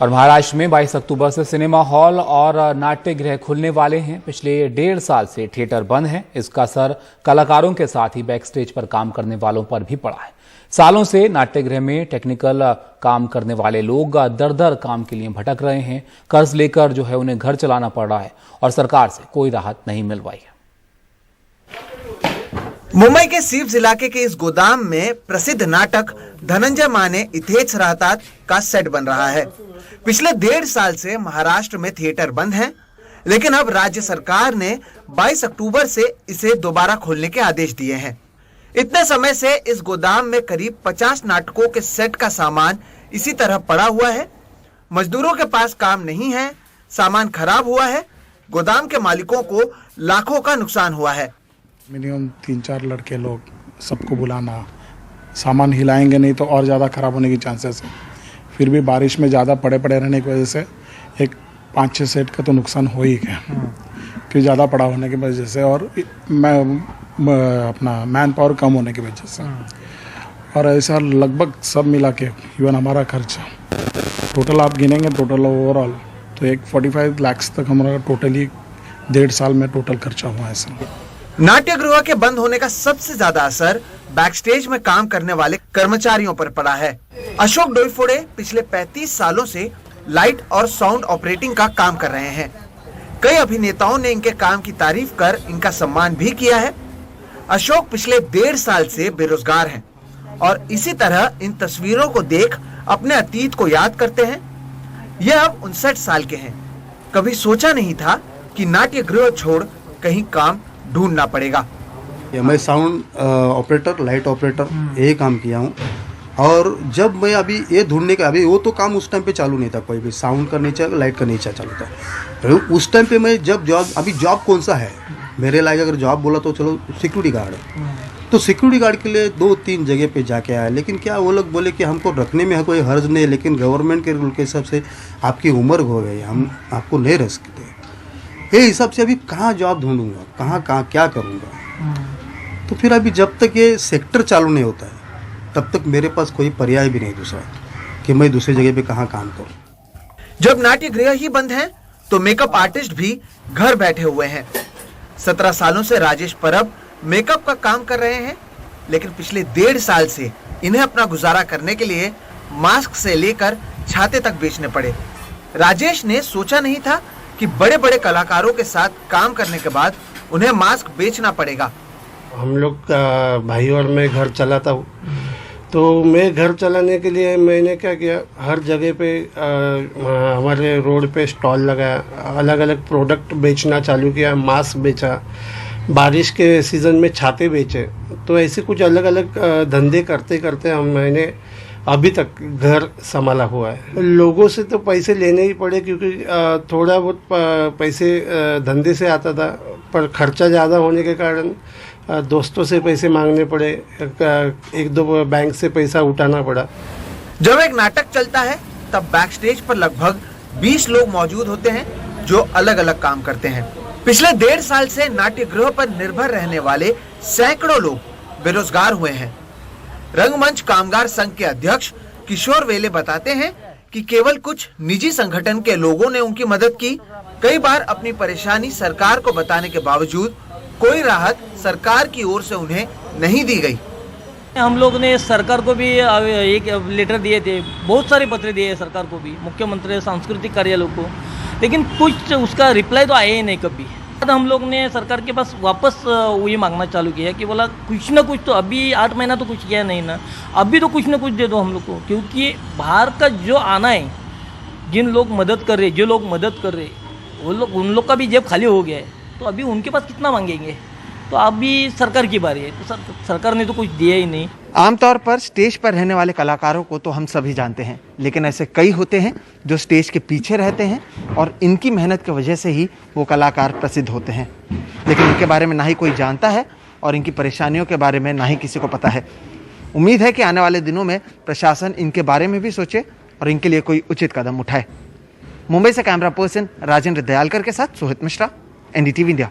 और महाराष्ट्र में 22 अक्टूबर से सिनेमा हॉल और नाट्यगृह खुलने वाले हैं। पिछले 1.5 साल से थिएटर बंद हैं। इसका असर कलाकारों के साथ ही बैक स्टेज पर काम करने वालों पर भी पड़ा है। सालों से नाट्यगृह में टेक्निकल काम करने वाले लोग दर काम के लिए भटक रहे हैं। कर्ज लेकर जो है उन्हें घर चलाना पड़ रहा है और सरकार से कोई राहत नहीं मिल पाई है। मुंबई के सीव्स इलाके के इस गोदाम में प्रसिद्ध नाटक धनंजय माने इथेच राहतात का सेट बन रहा है। पिछले 1.5 साल से महाराष्ट्र में थिएटर बंद हैं, लेकिन अब राज्य सरकार ने 22 अक्टूबर से इसे दोबारा खोलने के आदेश दिए हैं। इतने समय से इस गोदाम में करीब 50 नाटकों के सेट का सामान इसी तरह पड़ा हुआ है। मजदूरों के पास काम नहीं है, सामान खराब हुआ है। गोदाम के मालिकों को लाखों का नुकसान हुआ है। मिनिमम 3-4 लड़के लोग, सबको बुलाना, सामान हिलाएंगे नहीं तो और ज़्यादा खराब होने की चांसेस है। फिर भी बारिश में ज़्यादा पड़े रहने की वजह से एक 5-6 सेट का तो नुकसान हो ही गया, कि ज़्यादा पड़ा होने की वजह से और अपना मैन पावर कम होने की वजह से। और ऐसा लगभग सब मिला के इवन हमारा खर्चा टोटल आप गिनेंगे टोटल ओवरऑल तो एक 45 लाख तक हमारा टोटली 1.5 साल में टोटल खर्चा हुआ है सर। नाट्यगृह के बंद होने का सबसे ज्यादा असर बैकस्टेज में काम करने वाले कर्मचारियों पर पड़ा है। अशोक डोईफोडे पिछले 35 सालों से लाइट और साउंड ऑपरेटिंग का काम कर रहे हैं। कई अभिनेताओं ने इनके काम की तारीफ कर इनका सम्मान भी किया है। अशोक पिछले 1.5 साल से बेरोजगार हैं और इसी तरह इन तस्वीरों को देख अपने अतीत को याद करते हैं। ये अब 59 साल के हैं। कभी सोचा नहीं था कि नाट्यगृह छोड़ कहीं काम ढूंढना पड़ेगा। मैं साउंड ऑपरेटर, लाइट ऑपरेटर यही काम किया हूँ। और जब मैं अभी ये ढूंढने का, अभी वो तो काम उस टाइम पे चालू नहीं था, कोई भी साउंड का नहीं चालू, लाइट का नहीं चालू था। उस टाइम पे मैं जब जॉब कौन सा है मेरे लायक, अगर जॉब बोला तो चलो सिक्योरिटी गार्ड है, तो सिक्योरिटी गार्ड के लिए 2-3 जगह पे जाके आया। लेकिन क्या वो लोग बोले कि हमको रखने में कोई हर्ज नहीं, लेकिन गवर्नमेंट के रूल के हिसाब से आपकी उम्र हो गई, हम आपको नहीं रख सकते। ये हिसाब से अभी कहाँ जॉब ढूंढूंगा, कहाँ क्या करूँगा। तो फिर अभी जब तक ये सेक्टर चालू नहीं होता है तब तक मेरे पास कोई पर्याय भी नहीं दूसरा कि मैं दूसरी जगह पे कहाँ काम करूँ। जब नाट्यगृह ही बंद हैं, तो मेकअप आर्टिस्ट भी घर बैठे हुए हैं। 17 सालों से राजेश परब मेकअप का काम कर रहे हैं, लेकिन पिछले 1.5 साल से इन्हें अपना गुजारा करने के लिए मास्क से लेकर छाते तक बेचने पड़े। राजेश ने सोचा नहीं था कि बड़े बड़े कलाकारों के साथ काम करने के बाद उन्हें मास्क बेचना पड़ेगा। हम लोग का भाई और मैं घर चलाता हूँ, तो मैं घर चलाने के लिए मैंने क्या किया, हर जगह पे हमारे रोड पे स्टॉल लगाया, अलग अलग प्रोडक्ट बेचना चालू किया, मास्क बेचा, बारिश के सीज़न में छाते बेचे। तो ऐसे कुछ अलग अलग धंधे करते करते मैंने अभी तक घर संभाला हुआ है। लोगों से तो पैसे लेने ही पड़े, क्योंकि थोड़ा बहुत पैसे धंधे से आता था, पर खर्चा ज़्यादा होने के कारण दोस्तों से पैसे मांगने पड़े, 1-2 बैंक से पैसा उठाना पड़ा। जब एक नाटक चलता है तब बैकस्टेज पर लगभग 20 लोग मौजूद होते हैं जो अलग अलग काम करते हैं। पिछले 1.5 साल से नाट्यगृह पर निर्भर रहने वाले सैकड़ों लोग बेरोजगार हुए हैं। रंगमंच कामगार संघ के अध्यक्ष किशोर वेले बताते हैं कि केवल कुछ निजी संगठन के लोगों ने उनकी मदद की। कई बार अपनी परेशानी सरकार को बताने के बावजूद कोई राहत सरकार की ओर से उन्हें नहीं दी गई। हम लोग ने सरकार को भी एक लेटर दिए थे, बहुत सारे पत्र दिए सरकार को भी, मुख्यमंत्री सांस्कृतिक कार्यालय को, लेकिन कुछ उसका रिप्लाई तो आया ही नहीं कभी। हम लोग ने सरकार के पास वापस ये मांगना चालू किया कि बोला कुछ ना कुछ तो, अभी 8 महीना तो कुछ किया नहीं ना, अभी तो कुछ ना कुछ दे दो हम लोग को, क्योंकि बाहर का जो आना है, जिन लोग मदद कर रहे, जो लोग मदद कर रहे, वो लोग, उन लोग का भी जेब खाली हो गया है, तो अभी उनके पास कितना मांगेंगे। तो अभी सरकार की बारी है, तो सरकार ने तो कुछ दिया ही नहीं। आमतौर पर स्टेज पर रहने वाले कलाकारों को तो हम सभी जानते हैं, लेकिन ऐसे कई होते हैं जो स्टेज के पीछे रहते हैं और इनकी मेहनत की वजह से ही वो कलाकार प्रसिद्ध होते हैं, लेकिन इनके बारे में ना ही कोई जानता है और इनकी परेशानियों के बारे में ना ही किसी को पता है। उम्मीद है कि आने वाले दिनों में प्रशासन इनके बारे में भी सोचे और इनके लिए कोई उचित कदम उठाए। मुंबई से कैमरा पर्सन राजेंद्र दयालकर के साथ सोहित मिश्रा, NDTV इंडिया।